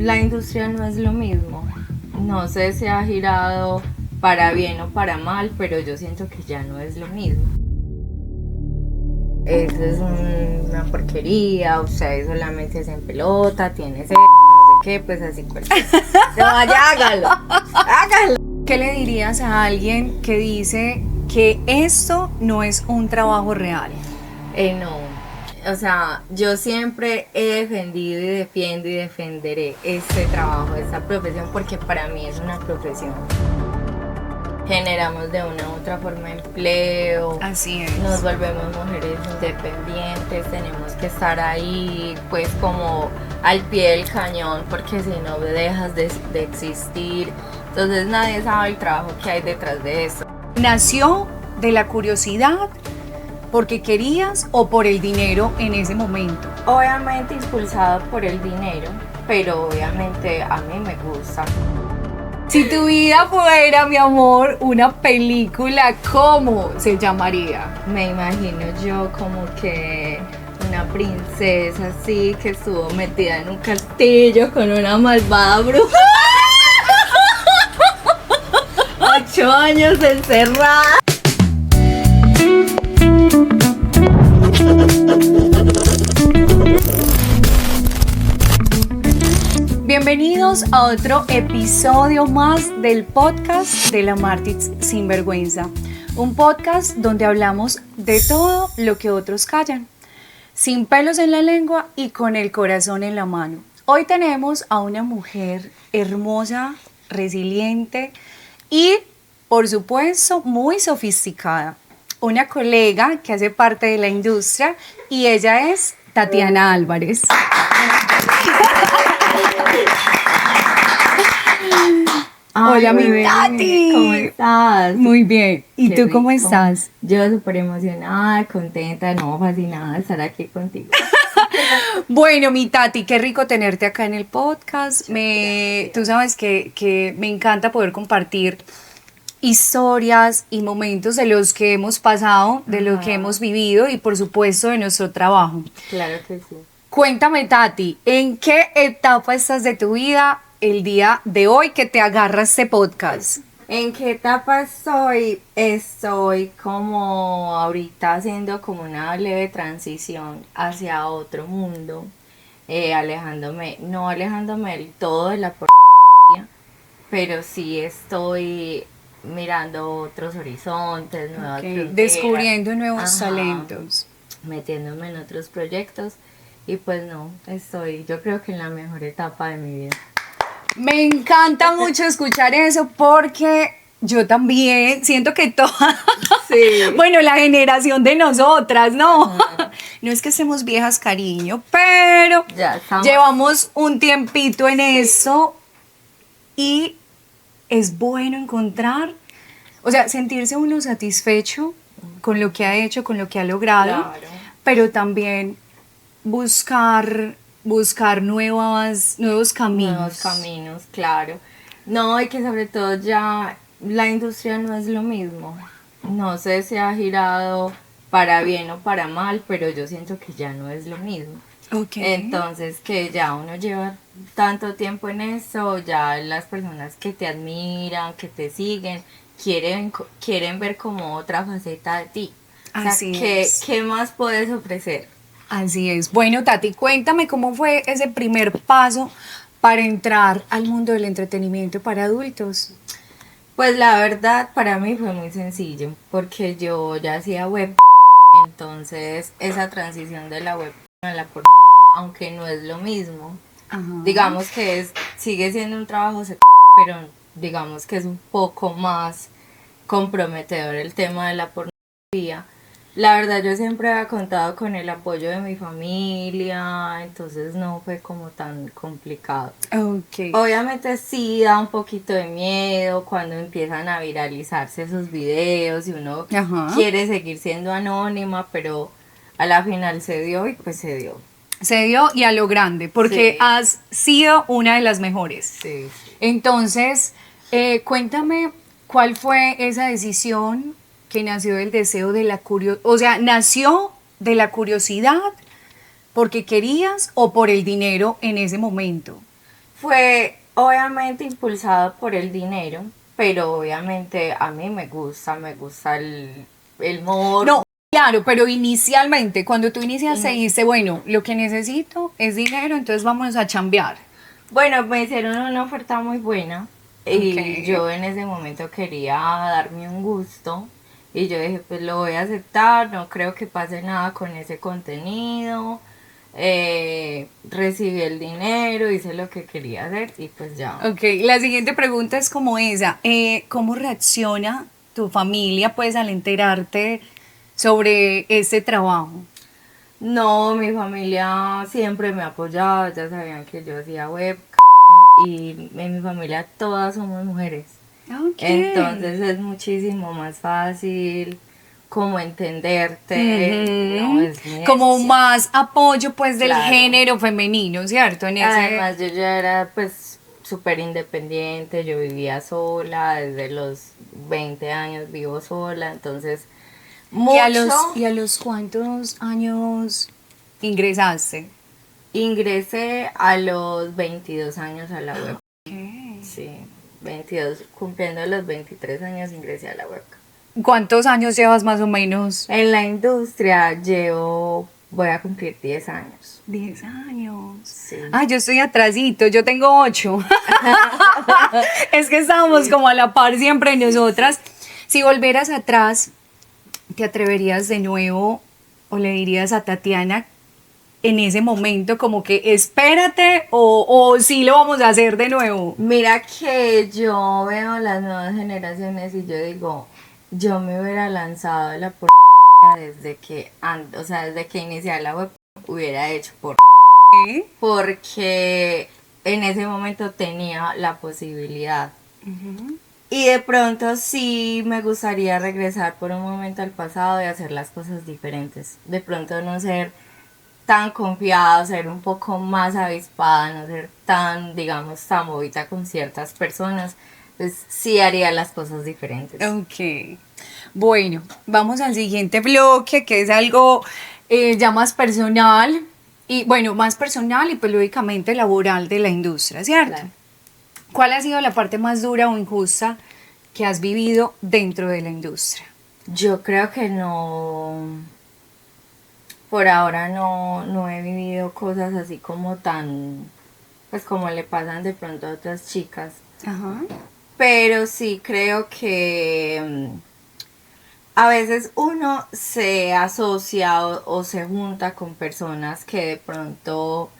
la industria no es lo mismo. No sé si ha girado para bien o para mal, pero yo siento que ya no es lo mismo. Eso es una porquería, ustedes solamente hacen pelota, tiene sexo, no sé qué, pues así cualquier. No, vaya, hágalo. ¿Qué le dirías a alguien que dice que esto no es un trabajo real? No, o sea, yo siempre he defendido y defiendo y defenderé este trabajo, esta profesión, porque para mí es una profesión. Generamos de una u otra forma empleo. Así es. Nos volvemos mujeres independientes, tenemos que estar ahí pues como al pie del cañón, porque si no dejas de existir. Entonces nadie sabe el trabajo que hay detrás de eso. ¿Nació de la curiosidad, porque querías o por el dinero en ese momento? Obviamente impulsado por el dinero, pero obviamente a mí me gusta. Si tu vida fuera, mi amor, una película, ¿cómo se llamaría? Me imagino yo como que una princesa así que estuvo metida en un castillo con una malvada bruja. 8 años encerrada. Bienvenidos a otro episodio más del podcast de la Martins Sinvergüenza. Un podcast donde hablamos de todo lo que otros callan, sin pelos en la lengua y con el corazón en la mano. Hoy tenemos a una mujer hermosa, resiliente y, por supuesto, muy sofisticada. Una colega que hace parte de la industria y ella es Tatiana Álvarez. Ay, hola, mi bebé, Tati. ¿cómo estás? Muy bien. ¿Y Qué tú cómo rico. estás? Yo súper emocionada, contenta, no, fascinada de estar aquí contigo. Bueno, mi Tati, qué rico tenerte acá en el podcast. Tú sabes que me encanta poder compartir historias y momentos de los que hemos pasado, de lo que hemos vivido y por supuesto de nuestro trabajo. Claro que sí. Cuéntame, Tati, ¿en qué etapa estás de tu vida el día de hoy que te agarra este podcast? ¿En qué etapa estoy? Estoy como ahorita haciendo como una leve transición hacia otro mundo, no alejándome del todo de la porquería, pero sí estoy mirando otros horizontes, nuevas fronteras. Descubriendo nuevos Ajá. talentos. Metiéndome en otros proyectos y pues no, yo creo que en la mejor etapa de mi vida. Me encanta mucho escuchar eso porque yo también siento que toda, Sí. bueno, la generación de nosotras, ¿no? No es que estemos viejas, cariño, pero Ya estamos. llevamos un tiempito en eso y es bueno encontrar, o sea, sentirse uno satisfecho con lo que ha hecho, con lo que ha logrado, Claro. pero también buscar nuevos caminos. Nuevos caminos, claro. No, y que sobre todo ya la industria no es lo mismo. No sé si ha girado para bien o para mal, pero yo siento que ya no es lo mismo. Ok. Entonces, que ya uno lleva tanto tiempo en eso, ya las personas que te admiran, que te siguen, quieren ver como otra faceta de ti. O sea, Así es. ¿qué más puedes ofrecer? Así es. Bueno, Tati, cuéntame cómo fue ese primer paso para entrar al mundo del entretenimiento para adultos. Pues la verdad para mí fue muy sencillo, porque yo ya hacía web, entonces esa transición de la web a la por, aunque no es lo mismo, Ajá. digamos que sigue siendo un trabajo, pero digamos que es un poco más comprometedor el tema de la pornografía. La verdad yo siempre había contado con el apoyo de mi familia, entonces no fue como tan complicado. Ok. Obviamente sí da un poquito de miedo cuando empiezan a viralizarse esos videos y uno Ajá. quiere seguir siendo anónima, pero a la final se dio y pues se dio. Se dio y a lo grande, porque Sí. has sido una de las mejores. Sí. Entonces, cuéntame cuál fue esa decisión que nació del deseo de la curiosidad, o sea, nació de la curiosidad porque querías o por el dinero en ese momento. Fue obviamente impulsado por el dinero, pero obviamente a mí me gusta el humor. No, claro, pero inicialmente, cuando tú iniciaste, Y, dijiste, bueno, lo que necesito es dinero, entonces vámonos a chambear. bueno, me hicieron una oferta muy buena Ok. y yo en ese momento quería darme un gusto y yo dije, pues lo voy a aceptar, no creo que pase nada con ese contenido. Recibí el dinero, hice lo que quería hacer y pues ya. Ok, la siguiente pregunta es como esa. ¿Cómo reacciona tu familia pues al enterarte sobre este trabajo? No, mi familia siempre me ha apoyado, ya sabían que yo hacía web y en mi familia todas somos mujeres. Ok. Entonces es muchísimo más fácil como entenderte, no Ujú. es muy Como especial. más apoyo pues del Claro. género femenino, ¿cierto? En ese... Además yo ya era pues súper independiente, yo vivía sola, desde los 20 años vivo sola, entonces mucho. Y a los cuántos años ingresaste? Ingresé a los 22 años a la web. Ok. Sí, 22, cumpliendo los 23 años ingresé a la web. ¿Cuántos años llevas más o menos? En la industria voy a cumplir 10 años. 10 años. Sí. Ah, yo estoy atrasito, yo tengo 8. Es que estábamos como a la par siempre nosotras. Si volvieras atrás, ¿te atreverías de nuevo o le dirías a Tatiana en ese momento como que espérate o sí lo vamos a hacer de nuevo? Mira que yo veo las nuevas generaciones y yo digo, yo me hubiera lanzado de la desde que, o sea, desde que inicié la web, hubiera hecho ¿Sí? porque en ese momento tenía la posibilidad. Ujú. Y de pronto sí me gustaría regresar por un momento al pasado y hacer las cosas diferentes. De pronto no ser tan confiada, ser un poco más avispada, no ser tan, digamos, tan bobita con ciertas personas. Pues sí haría las cosas diferentes. Ok. Bueno, vamos al siguiente bloque, que es algo ya más personal y bueno, más personal y pues lógicamente laboral de la industria, ¿cierto? Claro. ¿Cuál ha sido la parte más dura o injusta que has vivido dentro de la industria? Yo creo que no, por ahora no he vivido cosas así como tan, pues como le pasan de pronto a otras chicas. Ajá. Pero sí creo que a veces uno se asocia o se junta con personas que de pronto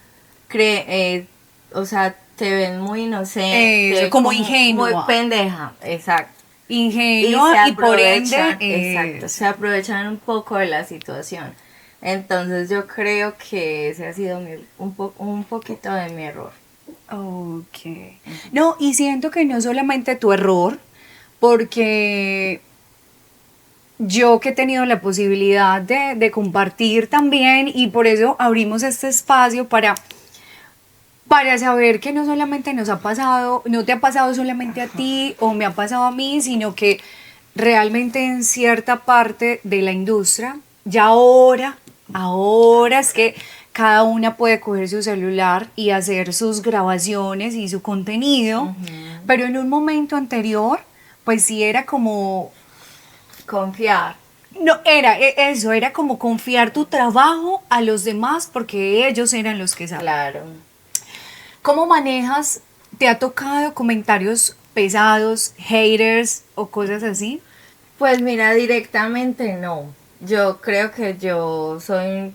cree, o sea, te ven muy Eso, inocente, como como muy ingenua. pendeja, exacto. Y se Ingenua y por ende aprovechan, exacto, es... se aprovechan un poco de la situación. Entonces yo creo que ese ha sido un poquito de mi error. Ok. No, y siento que no solamente tu error, porque yo que he tenido la posibilidad de compartir también y por eso abrimos este espacio para saber que no solamente nos ha pasado, no te ha pasado solamente a ti o me ha pasado a mí, sino que realmente en cierta parte de la industria, ya ahora es que cada una puede coger su celular y hacer sus grabaciones y su contenido, pero en un momento anterior, pues sí era como Confiar. no, era eso, era como confiar tu trabajo a los demás porque ellos eran los que saben. Claro. ¿Cómo manejas? ¿Te ha tocado comentarios pesados, haters o cosas así? Pues mira, directamente no. Yo creo que yo soy,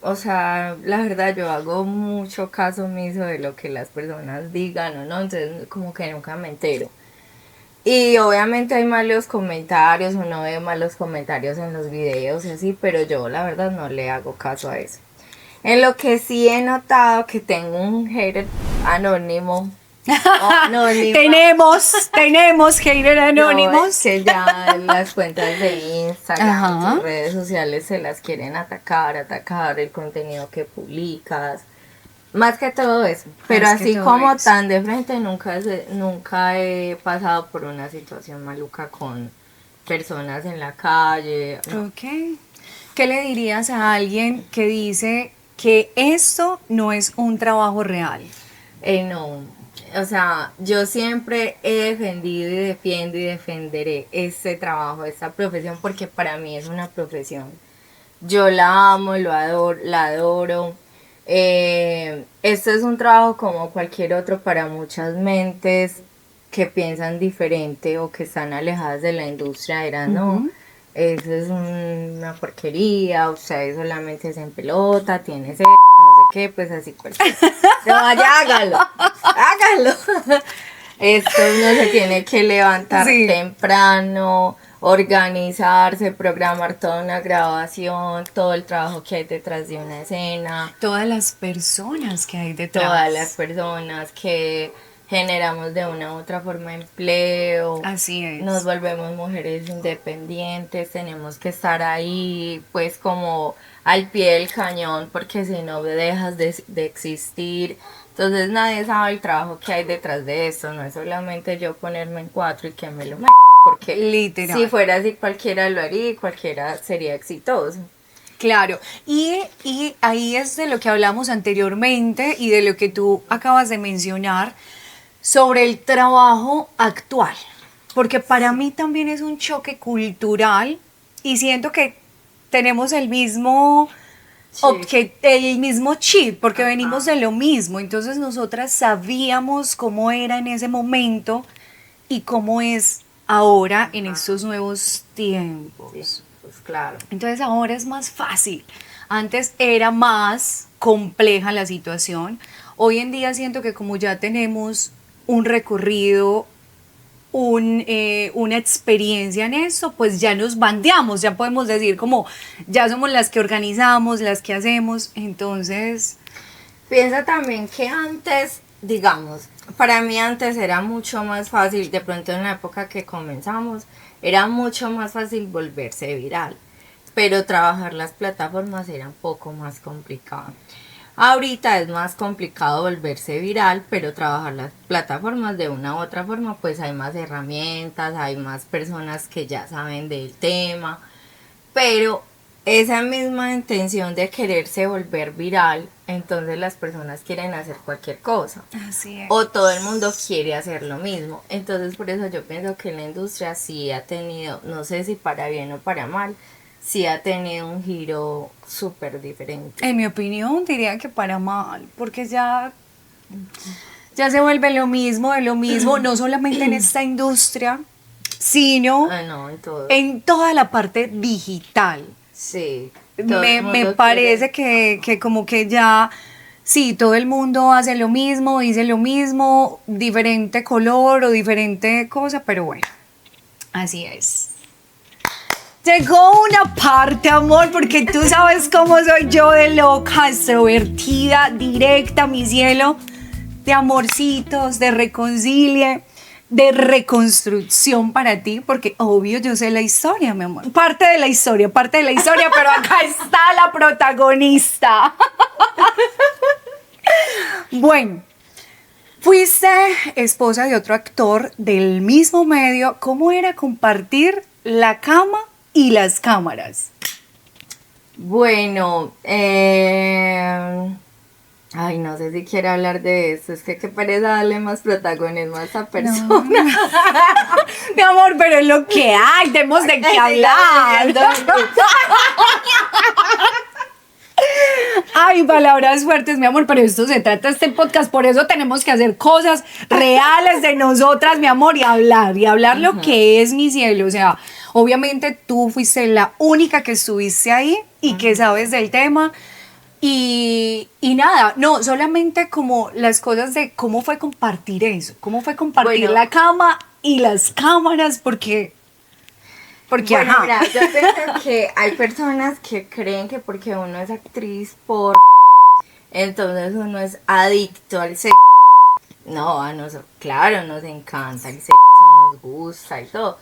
o sea, la verdad yo hago mucho caso omiso de lo que las personas digan o no, entonces como que nunca me entero. Y obviamente hay malos comentarios, uno ve malos comentarios en los videos y así, pero yo la verdad no le hago caso a eso. En lo que sí he notado que tengo un hater anónimo, o anónima, Tenemos hater no, es anónimos. que ya las cuentas de Instagram, Ajá. tus redes sociales se las quieren atacar el contenido que publicas. Más que todo eso. Pero Más que así todo como eso. tan de frente, nunca he pasado por una situación maluca con personas en la calle. No. Ok. ¿Qué le dirías a alguien que dice que esto no es un trabajo real? No. o sea, yo siempre he defendido y defiendo y defenderé este trabajo, esta profesión, porque para mí es una profesión. Yo la amo, lo adoro, la adoro. Esto es un trabajo como cualquier otro para muchas mentes que piensan diferente o que están alejadas de la industria. Dirán, no, Ujú. eso es una porquería, ustedes solamente se en pelota, tiene ese no sé qué, pues así cualquier. No, vaya, hágalo, hágalo. Esto uno se tiene que levantar Sí, temprano, organizarse, programar toda una grabación, todo el trabajo que hay detrás de una escena, todas las personas que hay todas las detrás. personas que generamos de una u otra forma empleo, Así nos es. volvemos mujeres independientes, tenemos que estar ahí pues como al pie del cañón porque si no dejas de existir. Entonces nadie sabe el trabajo que hay detrás de esto, no es solamente yo ponerme en cuatro y que me lo porque si Literal. fuera así cualquiera lo haría y cualquiera sería exitoso. Claro, y ahí es de lo que hablamos anteriormente y de lo que tú acabas de mencionar sobre el trabajo actual, porque para mí también es un choque cultural y siento que tenemos el mismo Sí. el mismo chip, porque venimos Ajá. de lo mismo, entonces nosotras sabíamos cómo era en ese momento y cómo es ahora en Ajá. estos nuevos Sí, tiempos. pues claro. Entonces ahora es más fácil. Antes era más compleja la situación. Hoy en día siento que como ya tenemos un recorrido, una experiencia en eso, pues ya nos bandeamos, ya podemos decir como ya somos las que organizamos, las que hacemos. Entonces, Piensa también que antes, digamos, para mí antes era mucho más fácil, de pronto en la época que comenzamos, era mucho más fácil volverse viral, pero trabajar las plataformas era un poco más complicado. Ahorita es más complicado volverse viral, pero trabajar las plataformas de una u otra forma, pues hay más herramientas, hay más personas que ya saben del tema, pero esa misma intención de quererse volver viral, entonces las personas quieren hacer cualquier cosa. así O todo el es. mundo quiere hacer lo mismo. Entonces por eso yo pienso que la industria sí ha tenido, no sé si para bien o para mal, sí ha tenido un giro súper diferente. En mi opinión, diría que para mal, porque ya se vuelve lo mismo de lo mismo, no solamente en esta industria, sino Ah, no, en todo. en toda la parte digital. Sí, todo el Me mundo quiere. parece que como que ya, sí, todo el mundo hace lo mismo, dice lo mismo, diferente color o diferente cosa, pero bueno, así es. Llegó una parte, amor, porque tú sabes cómo soy yo de loca, extrovertida, directa, mi cielo, de amorcitos, de reconcilie, de reconstrucción para ti, porque obvio yo sé la historia, mi amor. Parte de la historia, pero acá está la protagonista. Bueno, fuiste esposa de otro actor del mismo medio. ¿Cómo era compartir la cama y las cámaras? Bueno, ay, no sé si quiero hablar de eso. Es que qué pereza darle más protagonismo a esa No, persona. mi amor, pero es lo que hay, tenemos de qué hablar. Ay, palabras fuertes, mi amor, pero esto se trata de este podcast, por eso tenemos que hacer cosas reales de nosotras, mi amor, y hablar lo que es mi cielo. O sea, obviamente tú fuiste la única que estuviste ahí y que sabes del tema. Y nada, no, solamente como las cosas de cómo fue compartir eso, cómo fue compartir Bueno, la cama y las cámaras, porque bueno, ajá. mira, yo pienso que hay personas que creen que porque uno es actriz entonces uno es adicto al sexo. No, a nosotros, claro, nos encanta el sexo, nos gusta y todo.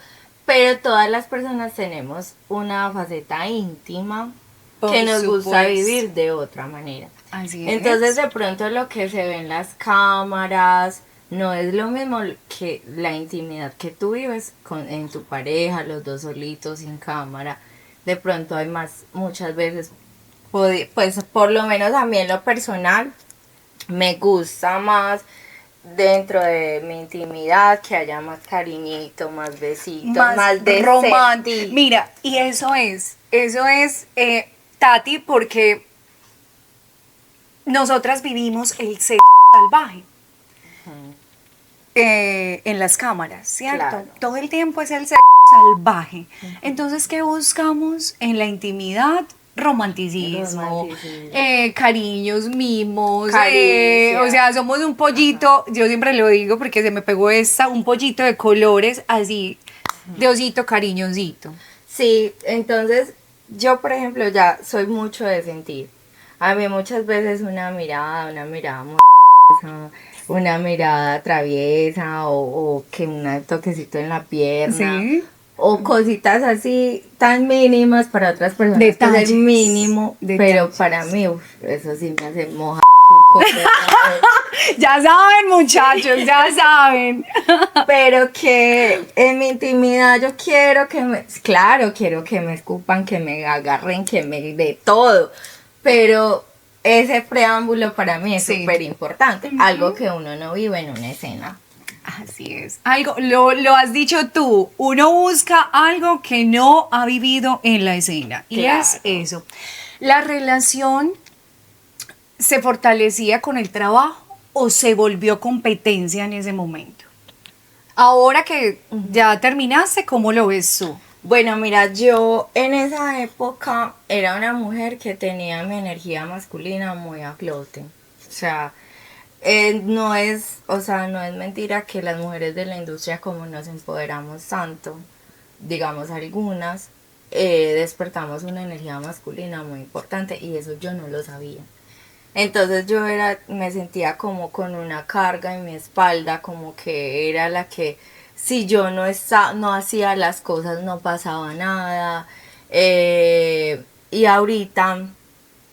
Pero todas las personas tenemos una faceta íntima que Por nos gusta supuesto. vivir de otra manera. Así Entonces es. de pronto lo que se ve en las cámaras no es lo mismo que la intimidad que tú vives en tu pareja, los dos solitos sin cámara. De pronto hay más, muchas veces, pues por lo menos a mí en lo personal, me gusta más dentro de mi intimidad que haya más cariñito, más besitos, más romántico. Mira, y eso es, Tati, porque nosotras vivimos el sexo salvaje. En las cámaras, ¿cierto? Claro. Todo el tiempo es el sexo salvaje. Entonces, ¿qué buscamos en la intimidad? Romanticismo. Cariños, mimos, o sea, somos un pollito, yo siempre lo digo porque se me pegó un pollito de colores así, de osito cariñosito. Sí, entonces yo, por ejemplo, ya soy mucho de sentir. A mí muchas veces una mirada amorosa, una mirada traviesa o que un toquecito en la pierna. Sí. O cositas así tan mínimas para otras personas. Detalles. Es mínimo, Detalles. pero para mí, eso sí me hace moja. Ya saben, muchachos, ya saben. Pero que en mi intimidad yo quiero quiero que me escupan, que me agarren, que me de todo. Pero ese preámbulo para mí es súper importante. Algo que uno no vive en una escena. Así es. Algo, lo has dicho tú, uno busca algo que no ha vivido en la escena. Y Claro. es eso. ¿La relación se fortalecía con el trabajo o se volvió competencia en ese momento? Ahora que ya terminaste, ¿cómo lo ves tú? Bueno, mira, yo en esa época era una mujer que tenía mi energía masculina muy a flote. O sea, no es mentira que las mujeres de la industria, como nos empoderamos tanto, digamos algunas, despertamos una energía masculina muy importante y eso yo no lo sabía. Entonces me sentía como con una carga en mi espalda, como que era la que si yo no hacía las cosas no pasaba nada. Y ahorita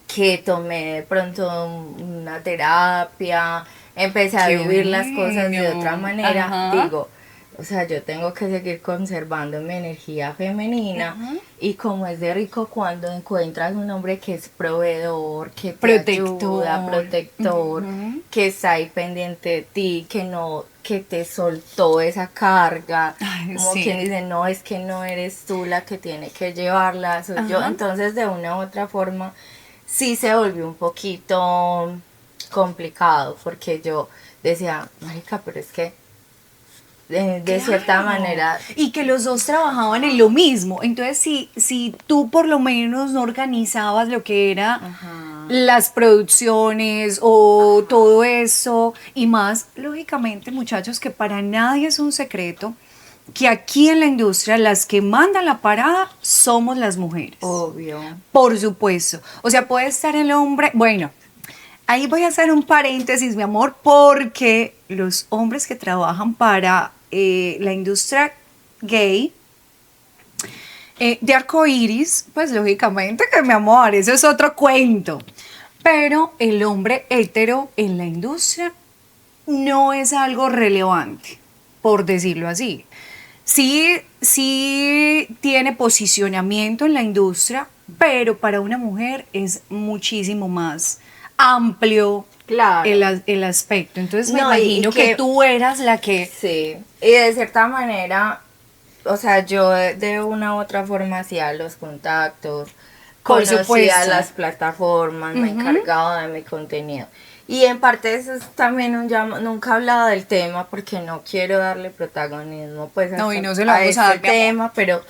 que tomé de pronto una terapia, empecé a vivir las cosas de otra manera, Ajá. digo, o sea, yo tengo que seguir conservando mi energía femenina. Y como es de rico cuando encuentras un hombre que es proveedor, que te ayuda, protector, que está ahí pendiente de ti, que te soltó esa carga. Ay, Como sí. quien dice, no, es que no eres tú la que tiene que llevarla, soy yo. Entonces, de una u otra forma, sí se volvió un poquito complicado, porque yo decía, marica, pero es que de cierta manera. Y que los dos trabajaban en lo mismo. Entonces, si tú por lo menos no organizabas lo que era las producciones o todo eso y más, lógicamente, muchachos, que para nadie es un secreto que aquí en la industria las que mandan la parada somos las mujeres. Obvio. Por supuesto. O sea, puede estar el hombre, bueno, ahí voy a hacer un paréntesis, mi amor, porque los hombres que trabajan para la industria gay de arcoíris, pues lógicamente que mi amor, eso es otro cuento. Pero el hombre hetero en la industria no es algo relevante, por decirlo así. Sí tiene posicionamiento en la industria, pero para una mujer es muchísimo más amplio. Claro. El aspecto. Entonces me No, imagino que tú eras la que... Sí, y de cierta manera, o sea, yo de una u otra forma hacía los contactos, Por conocía supuesto. las plataformas, me encargaba de mi contenido. Y en parte eso es también un llamado, nunca he hablado del tema porque no quiero darle protagonismo pues No, y no se lo vamos a dar, mi amor. tema, pero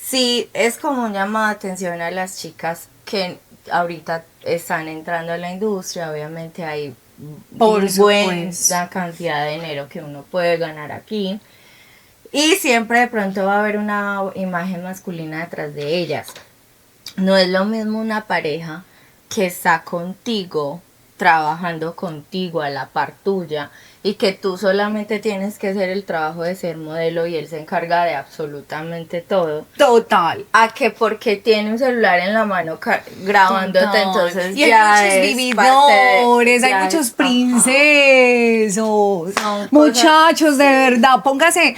sí es como un llamado de atención a las chicas que ahorita están entrando a la industria. Obviamente hay buena cantidad de dinero que uno puede ganar aquí y siempre de pronto va a haber una imagen masculina detrás de ellas. No es lo mismo una pareja que está contigo, trabajando contigo a la par tuya y que tú solamente tienes que hacer el trabajo de ser modelo y él se encarga de absolutamente todo. Total. A que porque tiene un celular en la mano grabándote, Total. entonces y ya hay muchos es vividores, hay muchos princesos. Muchachos, de verdad, póngase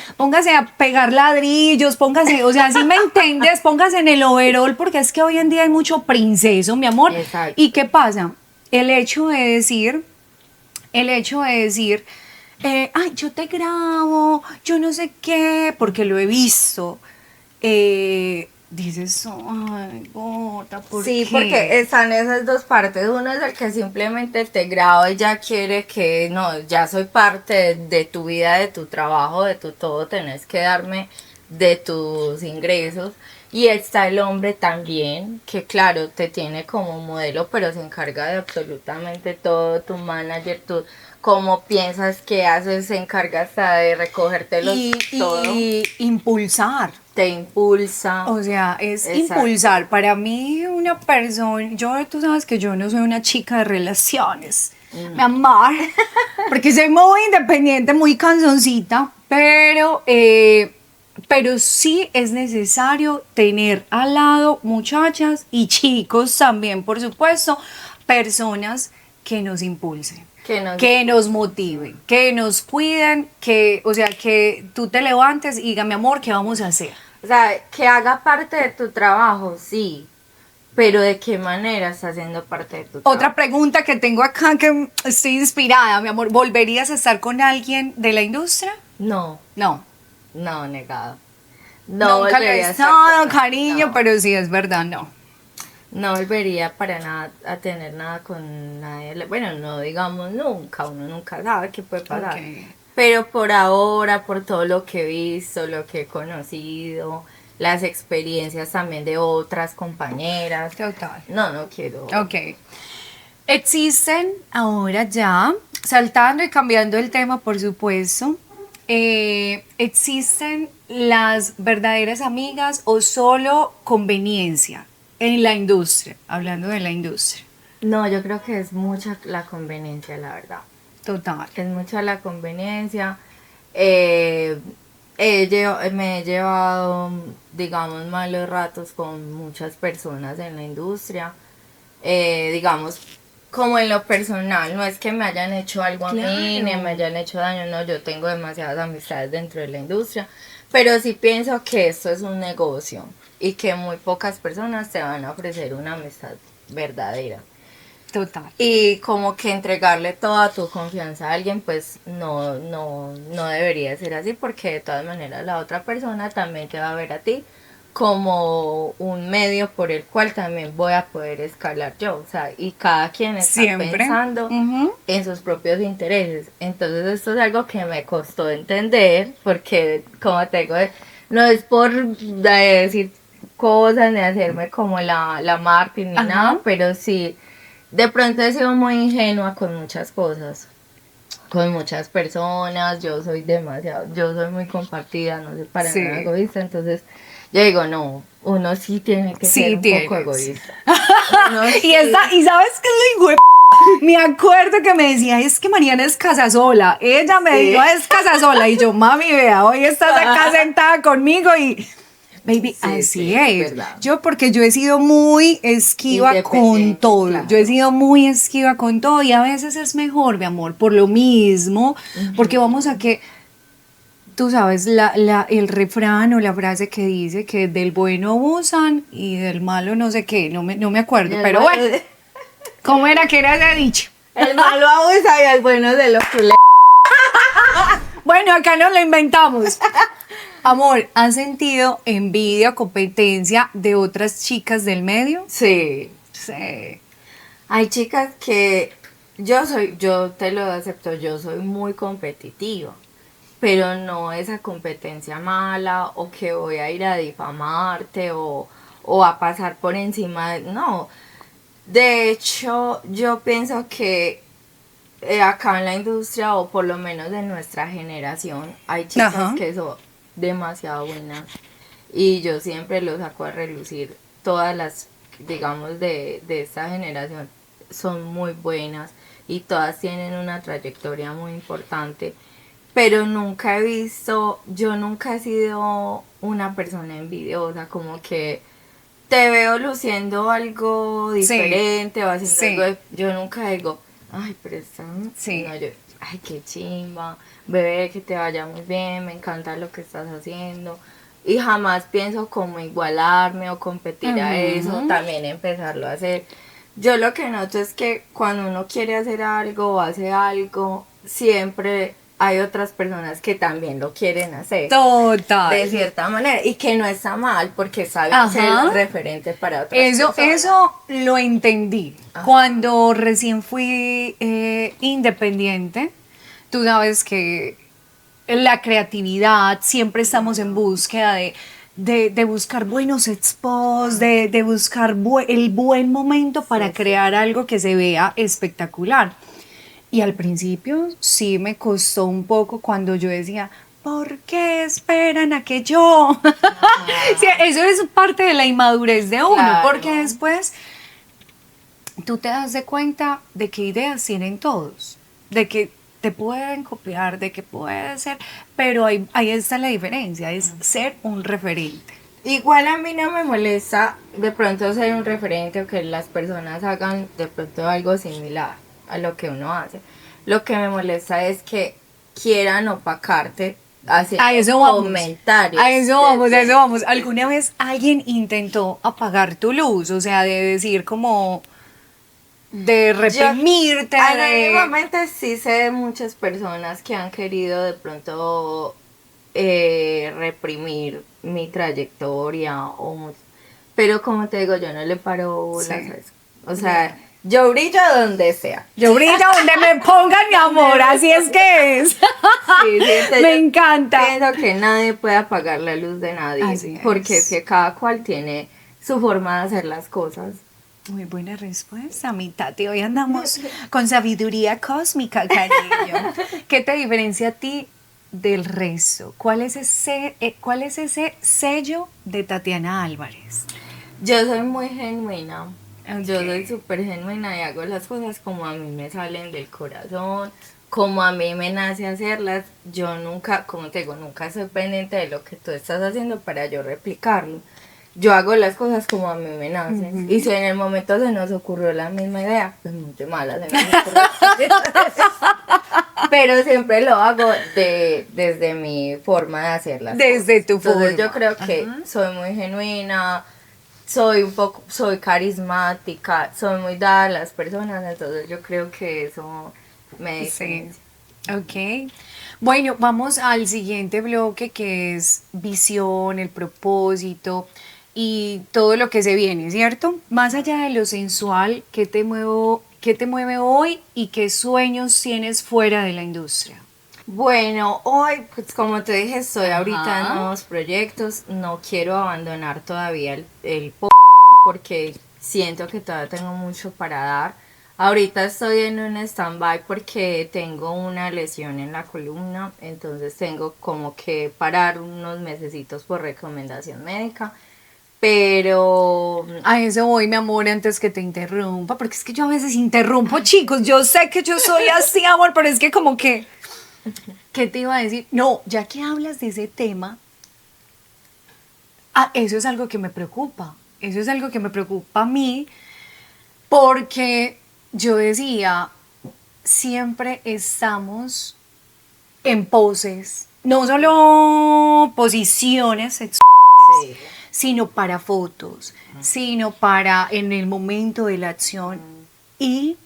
a pegar ladrillos, póngase, o sea, si me entiendes, póngase en el overol, porque es que hoy en día hay mucho princeso, mi amor. Exacto. ¿Y qué pasa? El hecho de decir, ay, yo te grabo, yo no sé qué, porque lo he visto. Dices, ay, gota, ¿por Sí, qué? porque están esas dos partes. Uno es el que simplemente te graba y ya quiere que, no, ya soy parte de tu vida, de tu trabajo, de tu todo, tenés que darme de tus ingresos. Y está el hombre también, que claro, te tiene como modelo, pero se encarga de absolutamente todo, tu manager, tu cómo piensas, qué haces, se encarga hasta de recogértelo todo, Y impulsar. te impulsa. O sea, es Exacto. impulsar. Para mí, una persona, tú sabes que yo no soy una chica de relaciones, mi amor, porque soy muy independiente, muy canzoncita, pero sí es necesario tener al lado muchachas y chicos también, por supuesto, personas que nos impulsen. Que nos motiven, que nos cuiden, o sea, que tú te levantes y diga, mi amor, ¿qué vamos a hacer? O sea, que haga parte de tu trabajo, sí, pero ¿de qué manera está haciendo parte de tu trabajo? Otra pregunta que tengo acá que estoy inspirada, mi amor, ¿volverías a estar con alguien de la industria? No, No. no, negado. No Nunca le he volvería a estar estado, con- cariño, no, pero sí es verdad, no. no volvería para nada a tener nada con nadie. Bueno, no digamos nunca, uno nunca sabe qué puede pasar. Ok. Pero por ahora, por todo lo que he visto, lo que he conocido, las experiencias también de otras compañeras. Total. No quiero. Ok. Existen ahora ya, saltando y cambiando el tema, por supuesto, existen las verdaderas amigas o solo conveniencia en la industria, hablando de la industria. No, yo creo que es mucha la conveniencia, la verdad. Total. Es mucha la conveniencia. Me he llevado, digamos, malos ratos con muchas personas en la industria. Digamos, como en lo personal, no es que me hayan hecho algo a mí, ni Claro. me hayan hecho daño, no, yo tengo demasiadas amistades dentro de la industria, pero sí pienso que esto es un negocio y que muy pocas personas te van a ofrecer una amistad verdadera. Total. Y como que entregarle toda tu confianza a alguien, pues no debería ser así, porque de todas maneras la otra persona también te va a ver a ti como un medio por el cual también voy a poder escalar yo. O sea, y cada quien está Siempre. pensando Ujú. en sus propios intereses. Entonces esto es algo que me costó entender, porque como te digo, no es por decir cosas ni hacerme como la Martín ni Ajá. nada, pero sí, de pronto he sido muy ingenua con muchas cosas, con muchas personas. Yo soy muy compartida, no soy para Sí. nada egoísta, entonces yo digo, no, uno sí tiene que Sí ser un tienes. poco egoísta. Y sabes qué es lo hijo de me acuerdo que me decía, es que Mariana es casasola. Ella me Sí. dijo, es casasola. Y yo, mami, vea, hoy estás acá sentada conmigo y... Baby, Sí, así sí, es. verdad. Porque yo he sido muy esquiva con Independiente, todo. claro. Yo he sido muy esquiva con todo y a veces es mejor, mi amor, por lo mismo. Porque vamos a que... Tú sabes, el refrán o la frase que dice que del bueno abusan y del malo no sé qué, no me acuerdo, El pero malo- bueno, ¿cómo era que era ese dicho? El malo abusa y el bueno de los culés. Bueno, acá nos lo inventamos. Amor, ¿has sentido envidia o competencia de otras chicas del medio? Sí. Sí. Hay chicas que yo te lo acepto, yo soy muy competitiva, pero no esa competencia mala o que voy a ir a difamarte o a pasar por encima no. De hecho, yo pienso que acá en la industria, o por lo menos de nuestra generación, hay chicas Ajá. que son demasiado buenas y yo siempre lo saco a relucir. Todas las, digamos, de esta generación son muy buenas y todas tienen una trayectoria muy importante, pero yo nunca he sido una persona envidiosa, como que te veo luciendo algo Sí, diferente o haciendo sí. algo, yo nunca digo, ay, pero esta, Sí. no, ay, qué chimba, bebé, que te vaya muy bien, me encanta lo que estás haciendo. Y jamás pienso como igualarme o competir a eso, también empezarlo a hacer. Yo lo que noto es que cuando uno quiere hacer algo o hace algo, siempre hay otras personas que también lo quieren hacer. Total. De cierta manera. Y que no está mal porque saben Ajá. ser referente para otras personas. Eso lo entendí. Ajá. Cuando recién fui independiente, tú sabes que la creatividad, siempre estamos en búsqueda de buscar buenos expos, de buscar el buen momento para Sí, crear algo que se vea espectacular. Y al principio sí me costó un poco cuando yo decía, ¿por qué esperan a que yo? Sí, eso es parte de la inmadurez de uno, Claro. porque después tú te das de cuenta de qué ideas tienen todos, de que te pueden copiar, de que puede ser, pero ahí está la diferencia, es ser un referente. Igual a mí no me molesta de pronto ser un referente o que las personas hagan de pronto algo similar a lo que uno hace. Lo que me molesta es que quieran opacarte haciendo A eso vamos. comentarios. A eso vamos, a eso vamos. ¿Alguna vez alguien intentó apagar tu luz? O sea, de decir como de reprimirte. Anónimamente sí sé de muchas personas que han querido de pronto reprimir mi trayectoria pero como te digo, yo no le paro bolas a eso. O sea, yo brillo donde sea. Yo brillo donde me pongan, mi amor, así es que es. Sí, entonces Me yo encanta. pienso que nadie puede apagar la luz de nadie. Así es. Porque es que cada cual tiene su forma de hacer las cosas. Muy buena respuesta, mi Tati. Hoy andamos con sabiduría cósmica, cariño. ¿Qué te diferencia a ti del resto? ¿Cuál es ese sello de Tatiana Álvarez? Yo soy muy genuina. Ok. Yo soy súper genuina y hago las cosas como a mí me salen del corazón, como a mí me nace hacerlas. Yo nunca, como te digo, nunca soy pendiente de lo que tú estás haciendo para yo replicarlo. Yo hago las cosas como a mí me nacen. Y si en el momento se nos ocurrió la misma idea, pues muy de malas. Pero siempre lo hago desde mi forma de hacerlas. Desde tu Entonces forma. yo creo que soy muy genuina, soy carismática, soy muy dada a las personas, entonces yo creo que eso me diferencia. Ok. Bueno, vamos al siguiente bloque que es visión, el propósito y todo lo que se viene, ¿cierto? Más allá de lo sensual, qué te mueve hoy y qué sueños tienes fuera de la industria? Bueno, hoy, pues como te dije, estoy Ajá. ahorita en nuevos proyectos, no quiero abandonar todavía el porque siento que todavía tengo mucho para dar. Ahorita estoy en un stand-by porque tengo una lesión en la columna, entonces tengo como que parar unos mesecitos por recomendación médica. Pero A eso voy, mi amor, antes que te interrumpa, porque es que yo a veces interrumpo, chicos. Yo sé que yo soy así, amor, pero es que como que, ¿qué te iba a decir? No, ya que hablas de ese tema, eso es algo que me preocupa. Eso es algo que me preocupa a mí, porque yo decía, siempre estamos en poses, no solo posiciones sexuales, sí, sino para fotos, sino para en el momento de la acción. Y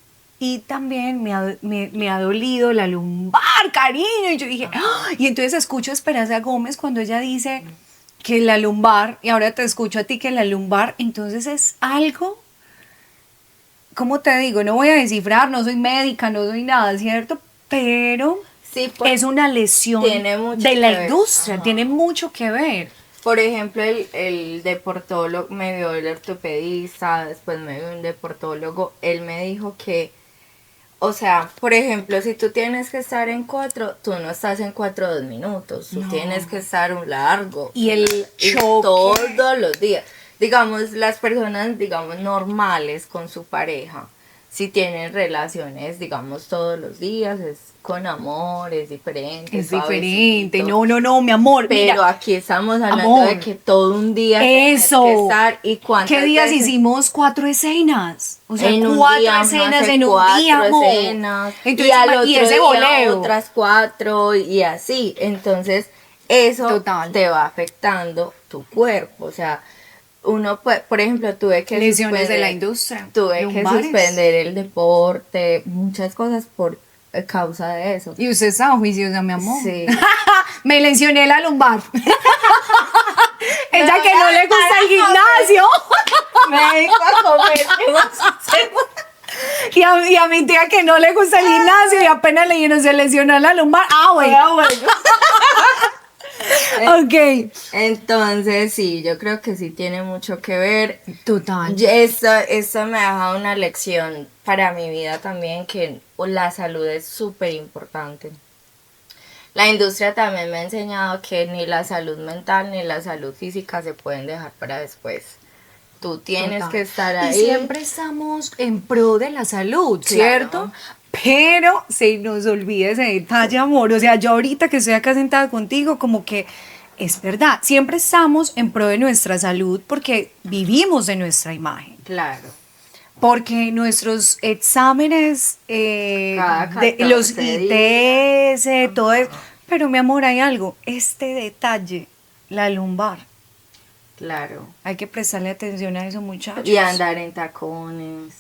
también me ha dolido la lumbar, cariño. Y yo dije, ¡ah! Y entonces escucho a Esperanza Gómez cuando ella dice que la lumbar, y ahora te escucho a ti que la lumbar, entonces es algo, ¿cómo te digo? No voy a descifrar, no soy médica, no soy nada, ¿cierto? Pero sí, pues, es una lesión tiene mucho de que la ver. industria, Ajá. tiene mucho que ver. Por ejemplo, el deportólogo, me vio el ortopedista, después me vio un deportólogo, él me dijo que, o sea, por ejemplo, si tú tienes que estar en 4, tú no estás en 4 2 minutos, tú No. tienes que estar un largo. Y el y choque. todos los días. Digamos, las personas, digamos, normales con su pareja, si tienen relaciones, digamos, todos los días, es con amor, es diferente. Es diferente, suavecito. no, mi amor. Pero mira, aquí estamos hablando amor, de que todo un día tienes eso. que estar y cuántas ¿Qué días veces hicimos 4 escenas? O sea, en un 4 día uno escenas hace en un 4 día, amor. escenas, Entonces, y al otro y ese día voleo. otras 4 y así. Entonces eso Total. te va afectando tu cuerpo. O sea, uno puede, por ejemplo, tuve que Lesiones de suspender- la industria. tuve que lumbares. suspender el deporte, muchas cosas causa de eso. Y usted estaba juiciosa, mi amor. Sí. Me lesioné la lumbar. Ella que no le gusta el gimnasio. Me dedico a comer. Y a mi tía que no le gusta el gimnasio y apenas se lesionó la lumbar. Ah, bueno. Ok. Entonces, sí, yo creo que sí tiene mucho que ver. Total. Esto me ha dejado una lección para mi vida también, que la salud es súper importante. La industria también me ha enseñado que ni la salud mental ni la salud física se pueden dejar para después. Tú tienes Total. que estar ahí. Y siempre estamos en pro de la salud, Claro. ¿cierto? Pero se nos olvida ese detalle, amor. O sea, yo ahorita que estoy acá sentada contigo, como que es verdad, siempre estamos en pro de nuestra salud porque vivimos de nuestra imagen. Claro. Porque nuestros exámenes, Cada los 14 ITS, todo eso. Pero mi amor, hay algo, este detalle, la lumbar. Claro. Hay que prestarle atención a eso, muchachos. Y andar en tacones.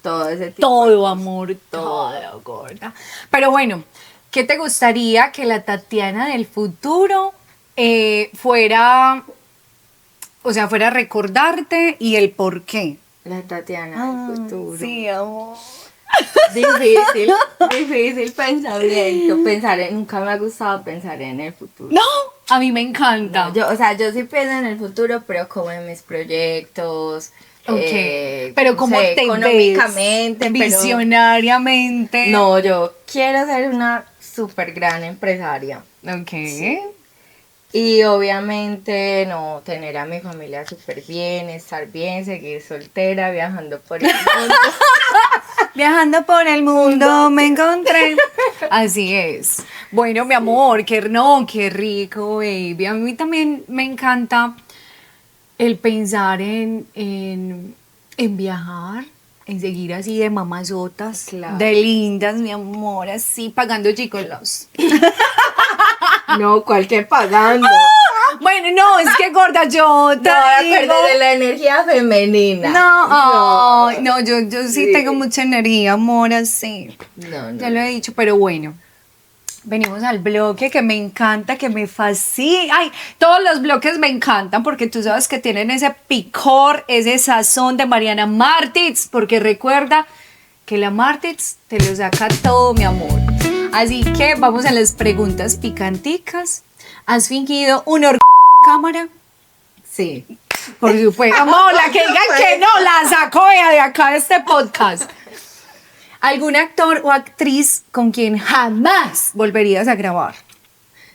Todo ese tipo. Todo, amor, todo, gorda. Pero bueno, ¿qué te gustaría que la Tatiana del futuro fuera a recordarte y el por qué? La Tatiana del futuro. Sí, amor. Difícil pensamiento. Nunca me ha gustado pensar en el futuro. No, a mí me encanta. Yo sí pienso en el futuro, pero como en mis proyectos. Ok, pero como te económicamente, ves visionariamente. No, yo quiero ser una súper gran empresaria. Ok. Sí. Y obviamente, no, tener a mi familia súper bien, estar bien, seguir soltera, viajando por el mundo. Viajando por el mundo me encontré. Así es. Bueno, mi amor, qué rico, baby. A mí también me encanta el pensar en viajar, en seguir así de mamazotas, Claro. de lindas, mi amor, así pagando gigolos. No, cualquier pagando. Bueno, no, es que gorda, yo te No voy a digo- perder la energía femenina. No, yo sí, Sí. tengo mucha energía, amor, así. No. Ya lo he dicho, pero bueno. Venimos al bloque que me encanta, que me fascina. Ay, todos los bloques me encantan porque tú sabes que tienen ese picor, ese sazón de Mariana Martins, porque recuerda que la Martins te lo saca todo, mi amor. Así que vamos a las preguntas picanticas. ¿Has fingido un cámara? Sí. Por supuesto. Amor, la que digan que no, la sacó ella de acá de este podcast. ¿Algún actor o actriz con quien jamás volverías a grabar?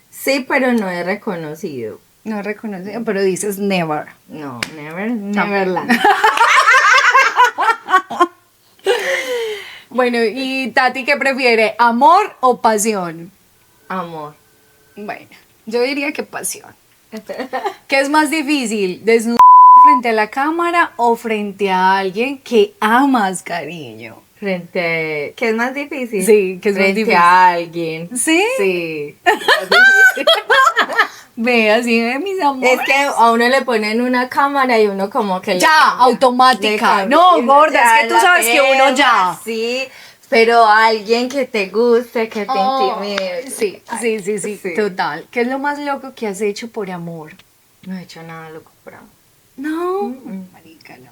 Sí, pero no he reconocido. No reconoce, pero dices never. No, Neverland. Bueno, ¿y Tati qué prefiere? ¿Amor o pasión? Amor. Bueno, yo diría que pasión. ¿Qué es más difícil? ¿Desnudar frente a la cámara o frente a alguien que amas, cariño? ¿Qué es más difícil? Sí, ¿qué es más Frente difícil? a alguien. ¿Sí? Sí. Ve, así de mis amores. Es que a uno le ponen una cámara y uno como que... Ya, automática. No, gorda, es que tú sabes que uno ya. Sí, pero alguien que te guste, que te intimide. Sí, Sí. total. ¿Qué es lo más loco que has hecho por amor? No he hecho nada loco por amor. No, marica, no.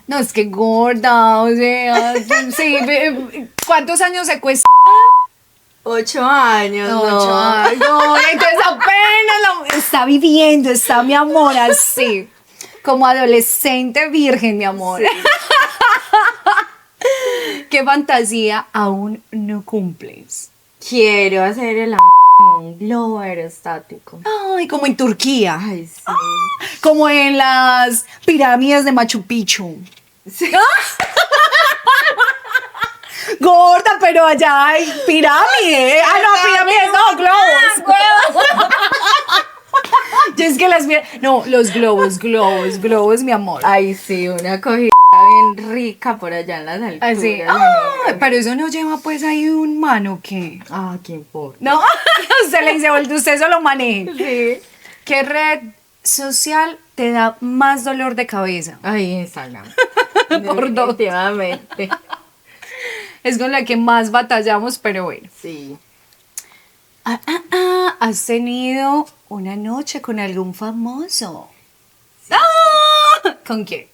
No, es que gorda, o sea, sí, ¿cuántos años se cuesta? 8 años, no. No, entonces apenas está viviendo, está mi amor así, como adolescente virgen, mi amor. ¿Qué fantasía aún no cumples? Quiero hacer el amor en un globo aerostático. Ay, como en Turquía, Ay, sí. como en las pirámides de Machu Picchu. Sí. Gorda, pero allá hay pirámides. Ah, no, pirámides, no, globos. Yo es que no, los globos, mi amor. Ay, sí, una cogida bien rica por allá en las alturas. Así. Pero eso no lleva pues ahí un mano, ¿qué? Ah, ¿qué importa? No, usted le dice, usted solo maneje. Sí. ¿Qué red social te da más dolor de cabeza? Ay, Instagram. Por dos. Definitivamente. es con la que más batallamos, pero bueno. Sí. ¿Has tenido una noche con algún famoso? Sí. ¿Con quién?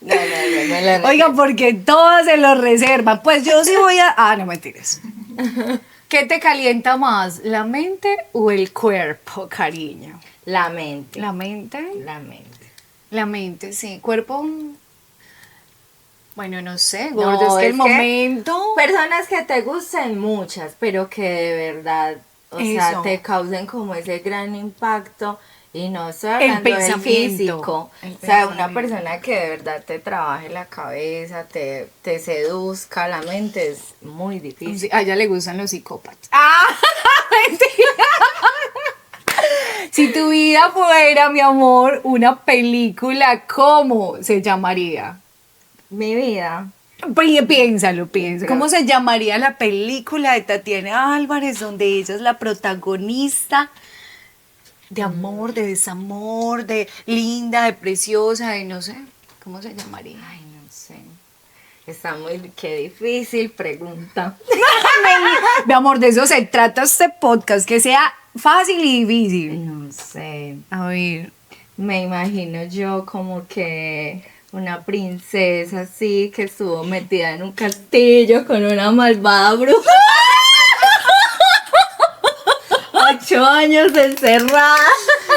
No. Oigan, porque todas se lo reservan. Pues yo sí voy a... no mentiras. ¿Qué te calienta más, la mente o el cuerpo, cariño? La mente. ¿La mente? La mente. La mente, sí. Cuerpo... Bueno, no sé, gordo, No, es que el es que momento... Personas que te gusten muchas, pero que de verdad, o sea, Eso. te causen como ese gran impacto. Y no estoy El hablando del pensamiento. físico. El O sea, una pensamiento. persona que de verdad te trabaje la cabeza, te seduzca la mente, es muy difícil. Sí, a ella le gustan los psicópatas. Mentira. Si tu vida fuera, mi amor, una película, ¿cómo se llamaría? Mi vida. Piénsalo. ¿Cómo se llamaría la película de Tatiana Álvarez donde ella es la protagonista de amor, de desamor, de linda, de preciosa, de no sé? ¿Cómo se llamaría? Ay, no sé. Está muy, qué difícil pregunta. Mi amor, de eso se trata este podcast, que sea fácil y difícil. No sé. A ver. Me imagino yo como que una princesa así que estuvo metida en un castillo con una malvada bruja. 8 años encerrada.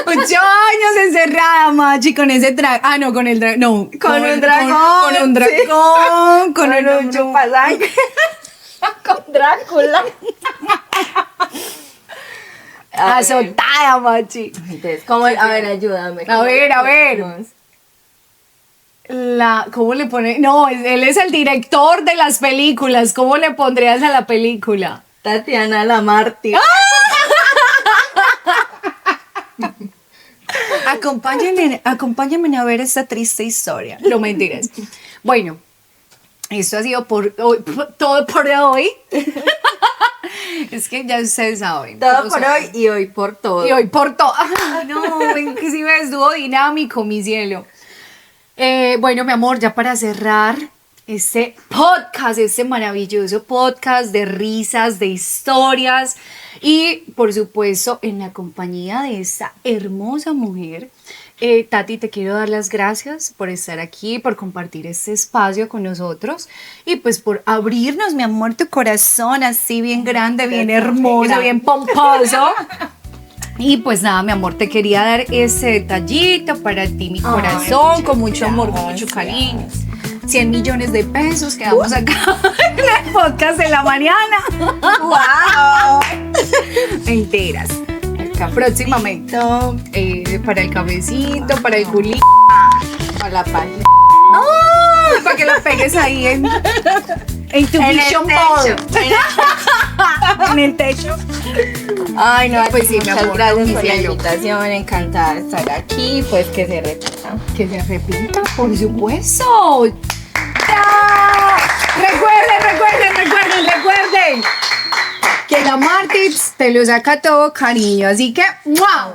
8 años encerrada, machi, con ese dragón. Ah, no, con el dragón. No, Con un dragón, Con un sí. dragón. Con un chupasangre. Con Drácula. A ver. Azotada, machi. Entonces, ¿cómo? A ver, ayúdame. A ver. ¿Cómo le pone? No, él es el director de las películas. ¿Cómo le pondrías a la película? Tatiana la mártir. Acompáñenme a ver esta triste historia. No mentiras. Bueno, esto ha sido todo por hoy. Es que ya ustedes saben. Todo por hoy y hoy por todo. Y hoy por todo. Ah, no, ven que sí ves, dúo dinámico, mi cielo. Bueno, mi amor, ya para cerrar este podcast, este maravilloso podcast de risas, de historias y, por supuesto, en la compañía de esta hermosa mujer. Tati, te quiero dar las gracias por estar aquí, por compartir este espacio con nosotros y pues por abrirnos, mi amor, tu corazón así bien grande, bien hermoso, bien pomposo. Y pues nada, mi amor, te quería dar ese detallito para ti, mi corazón, con mucho amor, con mucho cariño. 100 millones de pesos que damos acá en el podcast de la mañana. ¡Wow! Enteras. Próximamente. Para el cabecito, para el culito. Para la página. Para que lo pegues ahí en tu En el vision techo. board. En el techo. Ay, no, Pues sí, mi muchas amor, gracias mi por la cielo. invitación, encantada de estar aquí, pues que se repita. Que se repita, por supuesto. ¡Ya! Recuerden que la Martins te lo saca todo, cariño. Así que, ¡wow!